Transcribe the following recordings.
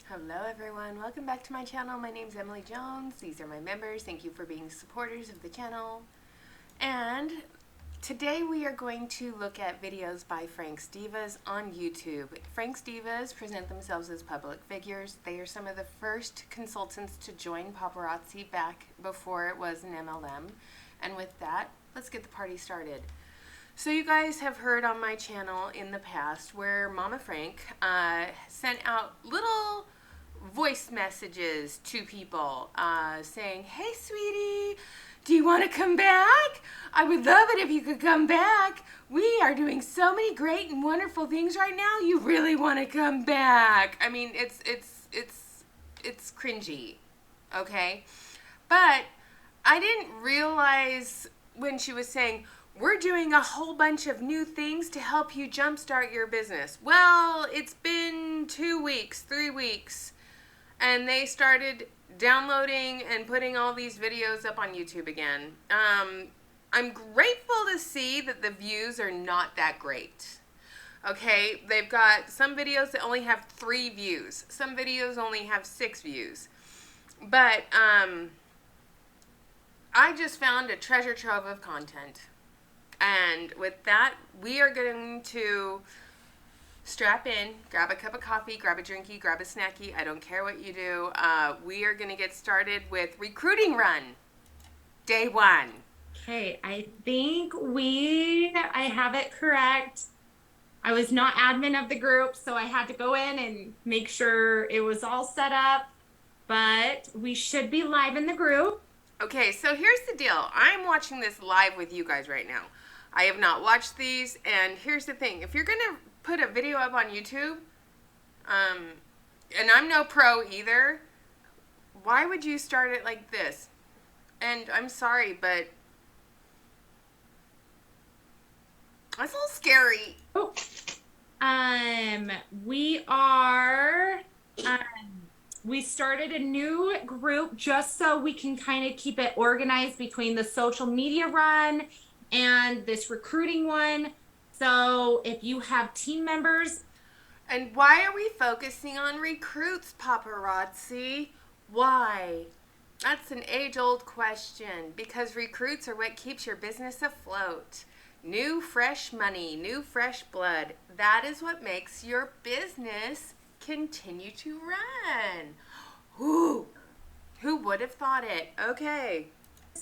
Hello everyone, welcome back to my channel. My name's Emily Jones. These are my members. Thank you for being supporters of the channel. And today we are going to look at videos by Frank's Divas on YouTube. Frank's Divas present themselves as public figures. They are some of the first consultants to join paparazzi back before it was an MLM. And with that, let's get the party started. So you guys have heard on my channel in the past where Mama Frank sent out little voice messages to people saying, "Hey sweetie, do you want to come back? I would love it if you could come back. We are doing so many great and wonderful things right now. You really want to come back." I mean, it's cringy, okay? But I didn't realize when she was saying, "We're doing a whole bunch of new things to help you jumpstart your business." Well, it's been 2 weeks, 3 weeks, and they started downloading and putting all these videos up on YouTube again. I'm grateful to see that the views are not that great. Okay, they've got some videos that only have 3 views. Some videos only have 6 views. But I just found a treasure trove of content. And with that, we are going to strap in, grab a cup of coffee, grab a drinky, grab a snacky. I don't care what you do. We are going to get started with Recruiting Run, day 1. Okay, I think I have it correct. I was not admin of the group, so I had to go in and make sure it was all set up, but we should be live in the group. Okay, so here's the deal. I'm watching this live with you guys right now. I have not watched these, and here's the thing. If you're going to put a video up on YouTube, and I'm no pro either, why would you start it like this? And I'm sorry, but that's a little scary. Oh. We are, we started a new group just so we can kind of keep it organized between the social media run and this recruiting one. So if you have team members. And why are we focusing on recruits, paparazzi? Why? That's an age-old question, because recruits are what keeps your business afloat. New fresh money, new fresh blood. That is what makes your business continue to run. Who would have thought it? Okay.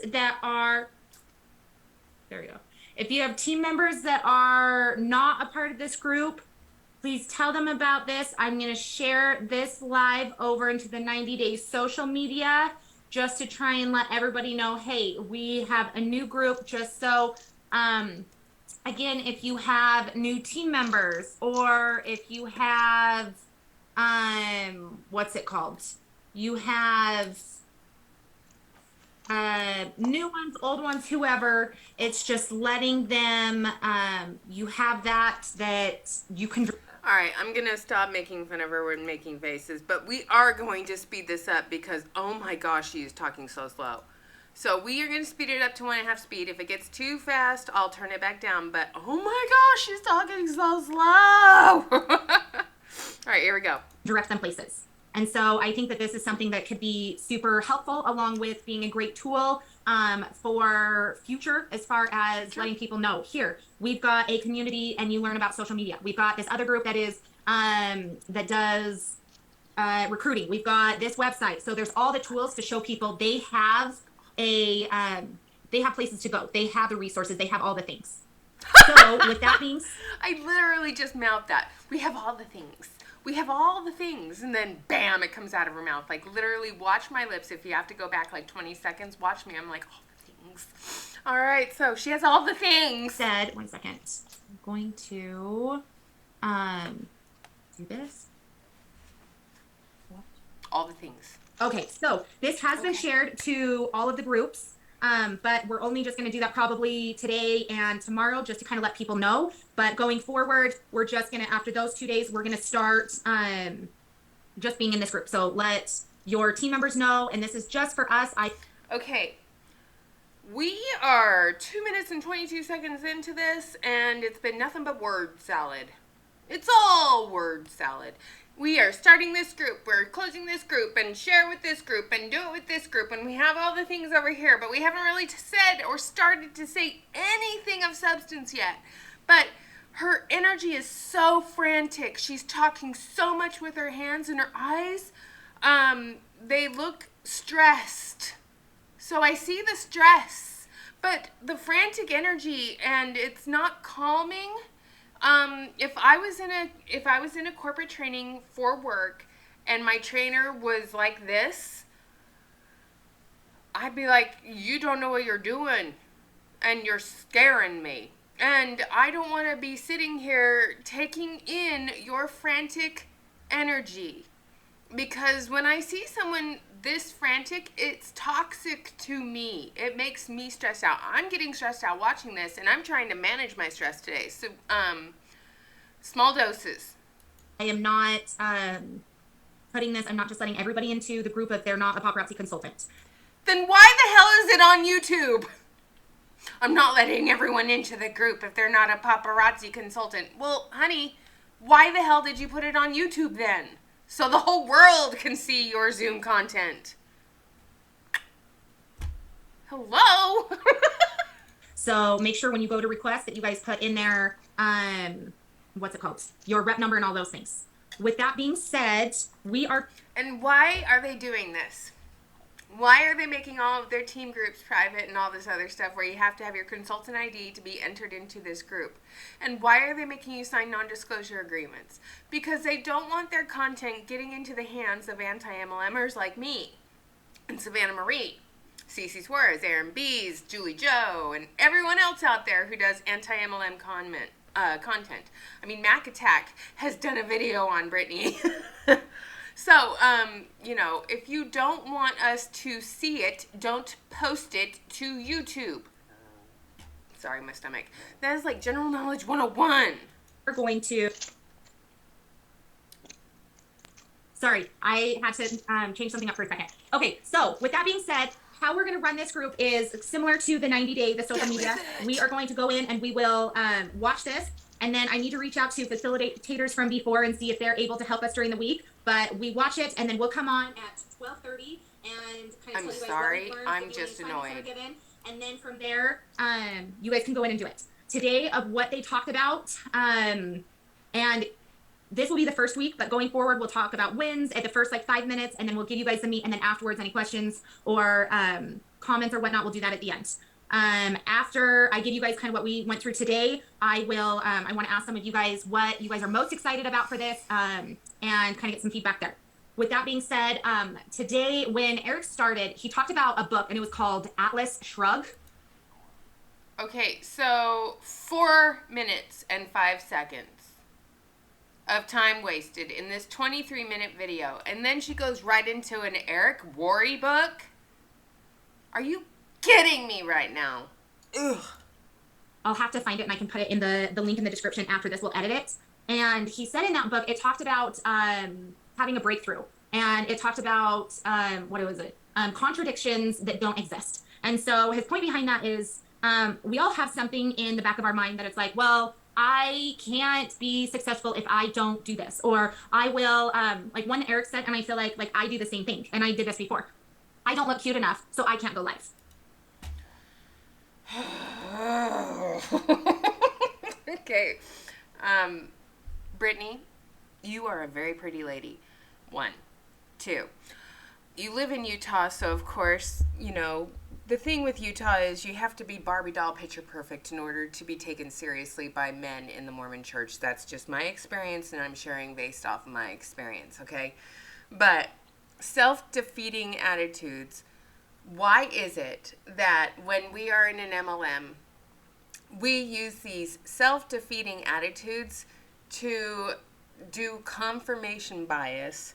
That are, there we go. If you have team members that are not a part of this group, please tell them about this. I'm going to share this live over into the 90 Days social media just to try and let everybody know, hey, we have a new group, just so, again, if you have new team members, or if you have, what's it called? You have new ones, old ones, whoever, it's just letting them, you have that you can. All right, I'm going to stop making fun of her when making faces, but we are going to speed this up because, oh my gosh, she is talking so slow. So we are going to speed it up to 1.5 speed. If it gets too fast, I'll turn it back down, but oh my gosh, she's talking so slow. All right, here we go. Direct them places. And so I think that this is something that could be super helpful, along with being a great tool for future, as far as letting people know, here, we've got a community and you learn about social media. We've got this other group that is, that does recruiting. We've got this website. So there's all the tools to show people they have they have places to go. They have the resources. They have all the things. So with that being said, I literally just mouthed that. We have all the things. We have all the things, and then bam, it comes out of her mouth. Like, literally, watch my lips. If you have to go back like 20 seconds, watch me. I'm like, all the things. All right, so she has all the things. Said, 1 second. I'm going to do this. What? All the things. Okay, so this has been shared to all of the groups. But we're only just going to do that probably today and tomorrow, just to kind of let people know. But going forward, we're just going to, after those 2 days, we're going to start just being in this group. So let your team members know, and this is just for us. Okay, we are 2 minutes and 22 seconds into this, and it's been nothing but word salad. It's all word salad. we are starting this group, we're closing this group, and share with this group, and do it with this group, and we have all the things over here, but we haven't really said or started to say anything of substance yet. But her energy is so frantic. She's talking so much with her hands and her eyes. They look stressed. So I see the stress, but the frantic energy, and it's not calming. If I was in a corporate training for work and my trainer was like this, I'd be like, you don't know what you're doing and you're scaring me. And I don't want to be sitting here taking in your frantic energy, because when I see someone this frantic, it's toxic to me. It makes me stressed out. I'm getting stressed out watching this, and I'm trying to manage my stress today. So, small doses. I am not putting this, I'm not just letting everybody into the group if they're not a paparazzi consultant. Then why the hell is it on YouTube? I'm not letting everyone into the group if they're not a paparazzi consultant. Well, honey, why the hell did you put it on YouTube then? So the whole world can see your Zoom content. Hello? So make sure when you go to request that you guys put in there, what's it called? Your rep number and all those things. With that being said, we are... And why are they doing this? Why are they making all of their team groups private and all this other stuff where you have to have your consultant ID to be entered into this group? And why are they making you sign non-disclosure agreements? Because they don't want their content getting into the hands of anti-MLMers like me and Savannah Marie, Cece Suarez, Aaron Bees, Julie Joe, and everyone else out there who does anti-MLM content. I mean, Mac Attack has done a video on Brittany. So, if you don't want us to see it, don't post it to YouTube. Sorry, my stomach. That is like General Knowledge 101. We're going to... Sorry, I had to change something up for a second. Okay, so with that being said, how we're going to run this group is similar to the 90-day, the social media. We are going to go in and we will watch this. And then I need to reach out to facilitators from before and see if they're able to help us during the week. But we watch it, and then we'll come on at 12:30 and kind of tell you guys sorry, what we learned, I'm just annoyed. And then from there, you guys can go in and do it. Today, of what they talked about, and this will be the first week, but going forward, we'll talk about wins at the first 5 minutes, and then we'll give you guys the meat, and then afterwards, any questions or comments or whatnot, we'll do that at the end. After I give you guys kind of what we went through today, I want to ask some of you guys what you guys are most excited about for this, and kind of get some feedback there. With that being said, today when Eric started, he talked about a book and it was called Atlas Shrugged. Okay, so 4 minutes and 5 seconds of time wasted in this 23-minute video. And then she goes right into an Eric Worre book? Are you kidding me right now? Ugh. I'll have to find it and I can put it in the link in the description after this. We'll edit it. And he said in that book, it talked about having a breakthrough. And it talked about, contradictions that don't exist. And so his point behind that is we all have something in the back of our mind that it's like, well, I can't be successful if I don't do this. Or I will, like one Eric said, and I feel like I do the same thing. And I did this before. I don't look cute enough, so I can't go live. Okay. Brittany, you are a very pretty lady. 1. 2. You live in Utah, so of course, the thing with Utah is you have to be Barbie doll picture perfect in order to be taken seriously by men in the Mormon church. That's just my experience, and I'm sharing based off of my experience, okay? But self-defeating attitudes, why is it that when we are in an MLM, we use these self-defeating attitudes to do confirmation bias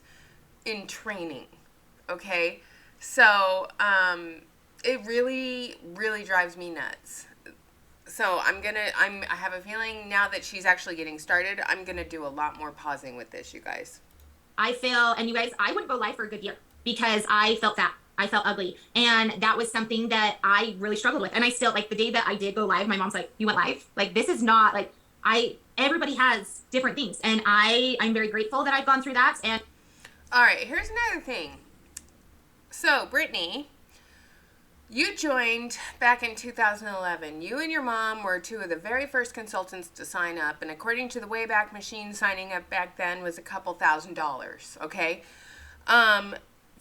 in training, okay? So, it really, really drives me nuts. So I have a feeling now that she's actually getting started, I'm gonna do a lot more pausing with this, you guys. I feel, and you guys, I wouldn't go live for a good year because I felt fat. I felt ugly. And that was something that I really struggled with. And I still, the day that I did go live, my mom's like, you went live? This is not, Everybody has different things, and I'm very grateful that I've gone through that. And all right, here's another thing. So, Brittany, you joined back in 2011. You and your mom were two of the very first consultants to sign up, and according to the Wayback Machine, signing up back then was a couple $1,000s, okay?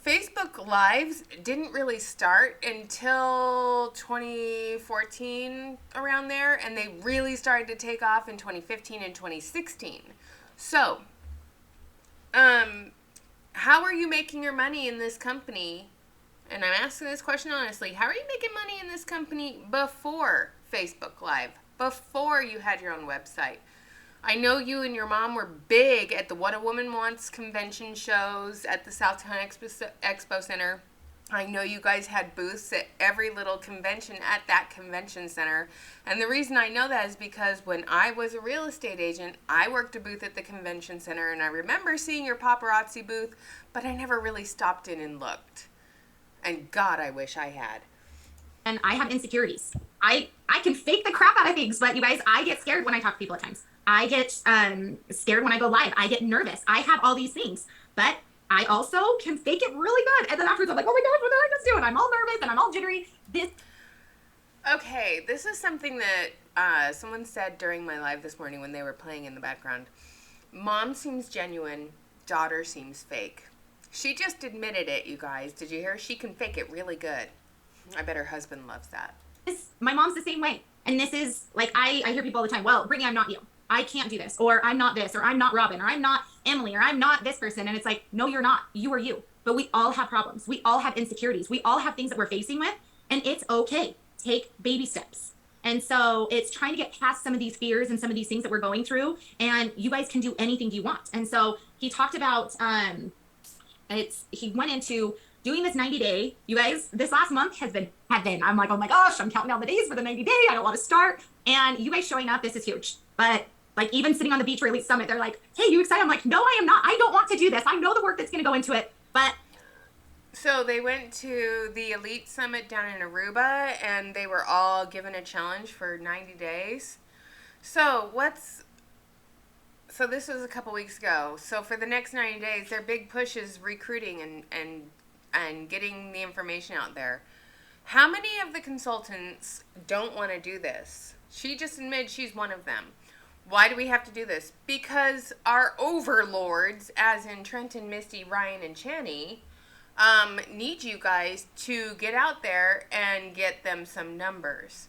Facebook Lives didn't really start until 2014, around there, and they really started to take off in 2015 and 2016. So, how are you making your money in this company? And I'm asking this question honestly. How are you making money in this company before Facebook Live? Before you had your own website? I know you and your mom were big at the What a Woman Wants convention shows at the Southtown Expo Center. I know you guys had booths at every little convention at that convention center. And the reason I know that is because when I was a real estate agent, I worked a booth at the convention center, and I remember seeing your paparazzi booth, but I never really stopped in and looked. And God, I wish I had. And I have insecurities. I can fake the crap out of things, but you guys, I get scared when I talk to people at times. I get scared when I go live. I get nervous. I have all these things, but I also can fake it really good. And then afterwards, I'm like, oh my God, what did I just do? And I'm all nervous and I'm all jittery. Okay, this is something that someone said during my live this morning when they were playing in the background. Mom seems genuine. Daughter seems fake. She just admitted it, you guys. Did you hear? She can fake it really good. I bet her husband loves that. My mom's the same way. And this is, like, I hear people all the time, well, Brittany, I'm not you. I can't do this. Or I'm not this. Or I'm not Robin. Or I'm not Emily. Or I'm not this person. And it's like, no, you're not. You are you. But we all have problems. We all have insecurities. We all have things that we're facing with. And it's okay. Take baby steps. And so it's trying to get past some of these fears and some of these things that we're going through. And you guys can do anything you want. And so he talked about, he went into doing this 90-day. You guys, this last month has been heaven. I'm like, oh my gosh, I'm counting down the days for the 90-day. I don't want to start. And you guys showing up, this is huge. But like, even sitting on the beach for Elite Summit, they're like, hey, you excited? I'm like, no, I am not. I don't want to do this. I know the work that's going to go into it. But so they went to the Elite Summit down in Aruba, and they were all given a challenge for 90 days. So this was a couple weeks ago. So for the next 90 days, their big push is recruiting and getting the information out there. How many of the consultants don't want to do this? She just admitted she's one of them. Why do we have to do this? Because our overlords, as in Trenton, Misty, Ryan, and Channy, need you guys to get out there and get them some numbers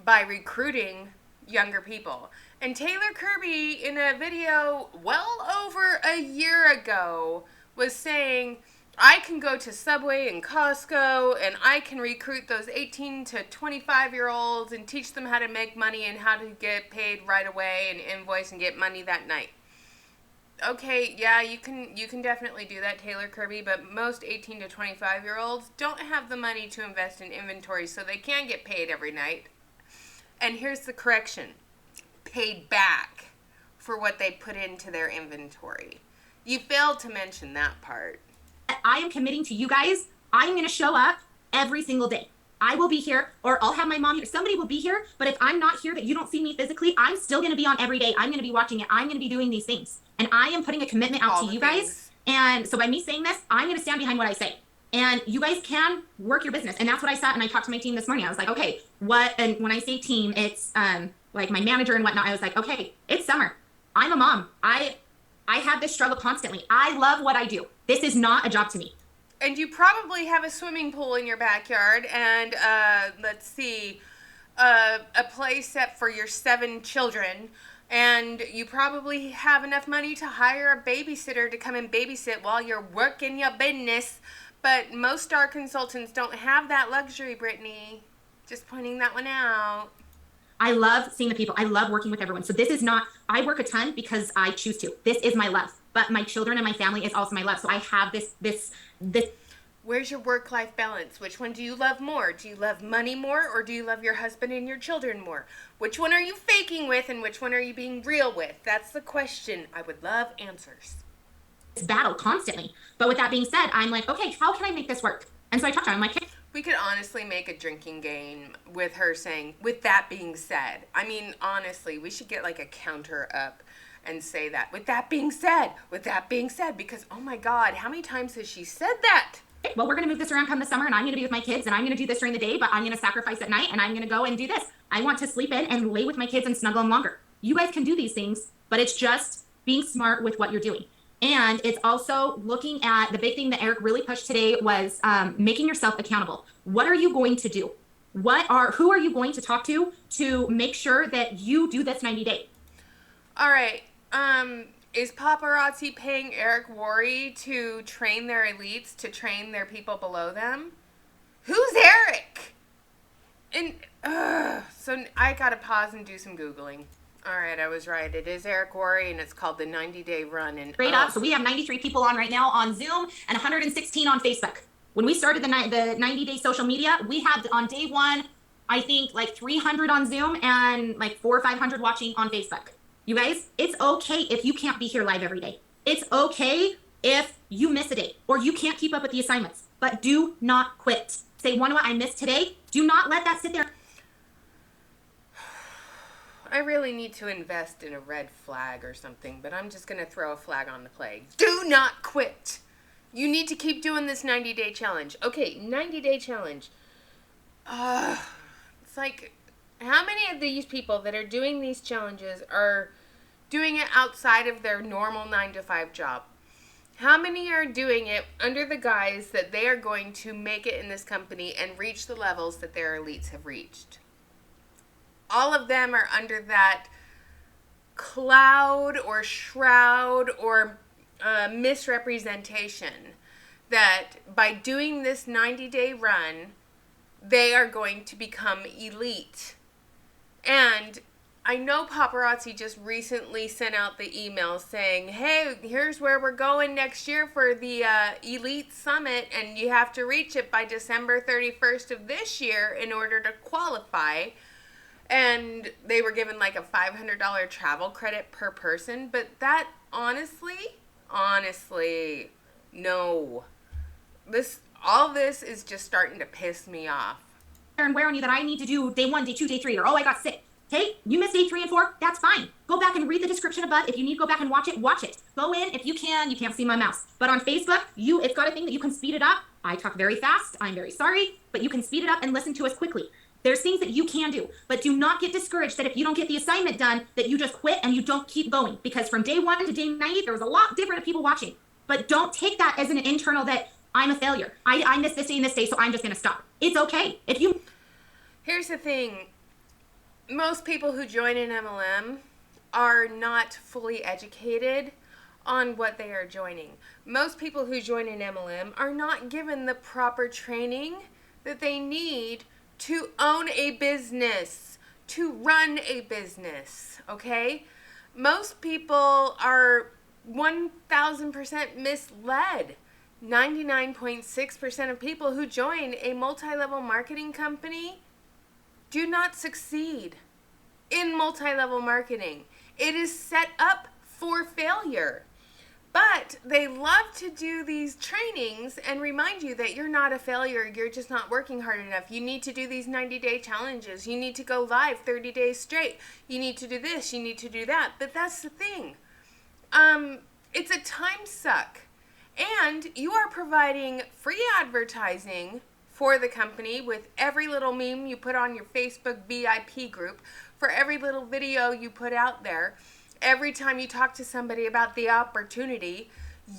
by recruiting younger people. And Taylor Kirby, in a video well over a year ago, was saying, I can go to Subway and Costco and I can recruit those 18 to 25-year-olds and teach them how to make money and how to get paid right away and invoice and get money that night. Okay, yeah, you can definitely do that, Taylor Kirby, but most 18 to 25-year-olds don't have the money to invest in inventory, so they can get paid every night. And here's the correction. Paid back for what they put into their inventory. You failed to mention that part. I am committing to you guys. I'm going to show up every single day. I will be here, or I'll have my mom here. Somebody will be here, but if I'm not here, that you don't see me physically, I'm still going to be on every day. I'm going to be watching it. I'm going to be doing these things. And I am putting a commitment out to you guys. And so by me saying this, I'm going to stand behind what I say. And you guys can work your business. And that's what I sat and I talked to my team this morning. I was like, okay, and when I say team, it's like my manager and whatnot. I was like, okay, it's summer. I'm a mom. I have this struggle constantly. I love what I do. This is not a job to me. And you probably have a swimming pool in your backyard and, let's see, a play set for your 7 children. And you probably have enough money to hire a babysitter to come and babysit while you're working your business. But most star consultants don't have that luxury, Brittany. Just pointing that one out. I love seeing the people. I love working with everyone. So this is not, I work a ton because I choose to. This is my love. But my children and my family is also my love. So I have this. Where's your work-life balance? Which one do you love more? Do you love money more, or do you love your husband and your children more? Which one are you faking with, and which one are you being real with? That's the question. I would love answers. Battle constantly. But with that being said, I'm like, okay, how can I make this work? And so I talked to him. I'm like, hey. We could honestly make a drinking game with her saying, with that being said. I mean, honestly, we should get like a counter up and say that. With that being said, because oh my God, how many times has she said that? Well, we're going to move this around come the summer, and I'm going to be with my kids, and I'm going to do this during the day, but I'm going to sacrifice at night, and I'm going to go and do this. I want to sleep in and lay with my kids and snuggle them longer. You guys can do these things, but it's just being smart with what you're doing. And it's also looking at the big thing that Eric really pushed today was making yourself accountable. What are you going to do? Who are you going to talk to make sure that you do this 90-day? All right. Is paparazzi paying Eric Worre to train their elites to train their people below them? Who's Eric? And so I gotta pause and do some Googling. All right, I was right. It is Eric Worre, and it's called the 90-Day Run. And Straight up. So we have 93 people on right now on Zoom and 116 on Facebook. When we started the 90-day social media, we had on day one, I think like 300 on Zoom and like 400 or 500 watching on Facebook. You guys, it's okay if you can't be here live every day. It's okay if you miss a day or you can't keep up with the assignments, but do not quit. Say, one what I missed today. Do not let that sit there. I really need to invest in a red flag or something, but I'm just going to throw a flag on the play. Do not quit. You need to keep doing this 90-day challenge. Okay, 90-day challenge. It's like, how many of these people that are doing these challenges are doing it outside of their normal 9-to-5 job? How many are doing it under the guise that they are going to make it in this company and reach the levels that their elites have reached? All of them are under that cloud or shroud or misrepresentation that by doing this 90-day run, they are going to become elite. And I know paparazzi just recently sent out the email saying, hey, here's where we're going next year for the Elite Summit, and you have to reach it by December 31st of this year in order to qualify. And they were given like a $500 travel credit per person. But that, honestly, no. All this is just starting to piss me off. And where on you that I need to do day 1, day 2, day 3, or oh, I got sick. Okay, you missed day 3 and 4, that's fine. Go back and read the description above. If you need to go back and watch it, watch it. Go in if you can. You can't see my mouse. But on Facebook, it's got a thing that you can speed it up. I talk very fast. I'm very sorry. But you can speed it up and listen to us quickly. There's things that you can do. But do not get discouraged that if you don't get the assignment done, that you just quit and you don't keep going. Because from day 1 to day 90, there was a lot different of people watching. But don't take that as an internal that I'm a failure. I missed this day and this day, so I'm just going to stop. It's okay. Here's the thing. Most people who join an MLM are not fully educated on what they are joining. Most people who join an MLM are not given the proper training that they need to own a business, to run a business, okay? Most people are 1,000% misled. 99.6% of people who join a multi-level marketing company do not succeed in multi-level marketing. It is set up for failure. But they love to do these trainings and remind you that you're not a failure. You're just not working hard enough. You need to do these 90-day challenges. You need to go live 30 days straight. You need to do this. You need to do that. But that's the thing. It's a time suck. And you are providing free advertising for the company with every little meme you put on your Facebook VIP group, for every little video you put out there. Every time you talk to somebody about the opportunity,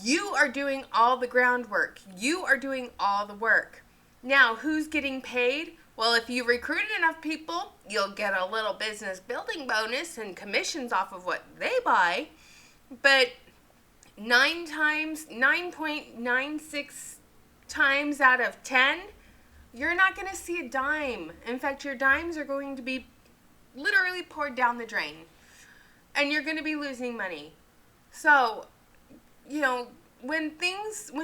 you are doing all the groundwork. You are doing all the work. Now, who's getting paid? Well, if you recruit enough people, you'll get a little business building bonus and commissions off of what they buy. But 9.96 times out of 10, you're not going to see a dime. In fact, your dimes are going to be literally poured down the drain. And you're going to be losing money. So, when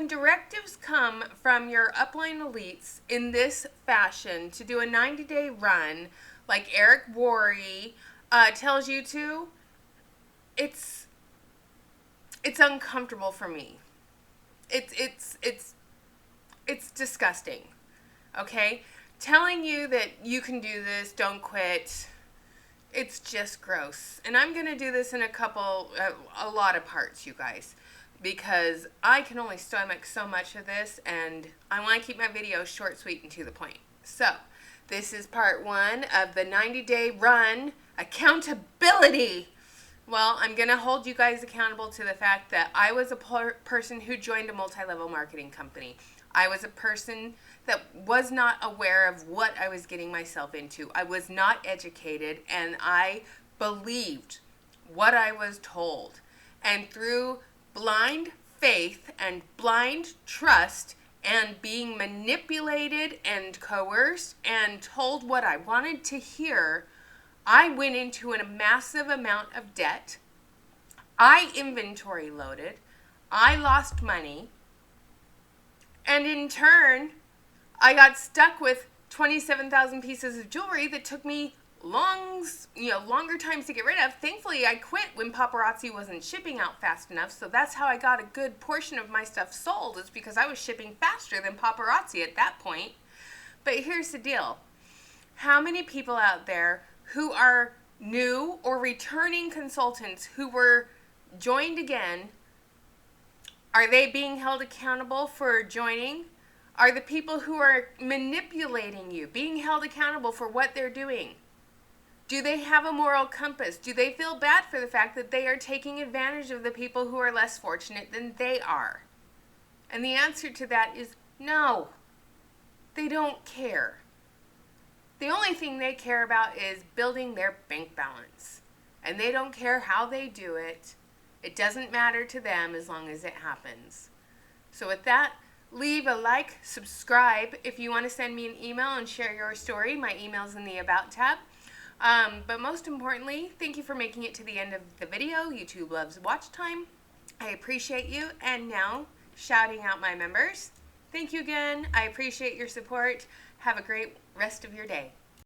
directives come from your upline elites in this fashion to do a 90-day run, like Eric Worre tells you to, it's uncomfortable for me. It's disgusting. okay? Telling you that you can do this, don't quit, it's just gross. And I'm going to do this in a lot of parts, you guys, because I can only stomach so much of this, and I want to keep my videos short, sweet, and to the point. So, this is part 1 of the 90-day run, accountability. Well, I'm going to hold you guys accountable to the fact that I was a person who joined a multi-level marketing company. I was a person that was not aware of what I was getting myself into. I was not educated, and I believed what I was told. And through blind faith and blind trust and being manipulated and coerced and told what I wanted to hear, I went into a massive amount of debt. I inventory loaded. I lost money. And in turn, I got stuck with 27,000 pieces of jewelry that took me longer times to get rid of. Thankfully, I quit when paparazzi wasn't shipping out fast enough. So that's how I got a good portion of my stuff sold. It's because I was shipping faster than paparazzi at that point. But here's the deal. How many people out there who are new or returning consultants who were joined again, are they being held accountable for joining? Are the people who are manipulating you being held accountable for what they're doing? Do they have a moral compass? Do they feel bad for the fact that they are taking advantage of the people who are less fortunate than they are? And the answer to that is no. They don't care. The only thing they care about is building their bank balance. And they don't care how they do it. It doesn't matter to them as long as it happens. So with that, leave a like, subscribe. If you want to send me an email and share your story, my email's in the About tab. But most importantly, thank you for making it to the end of the video. YouTube loves watch time. I appreciate you. And now, shouting out my members. Thank you again. I appreciate your support. Have a great rest of your day.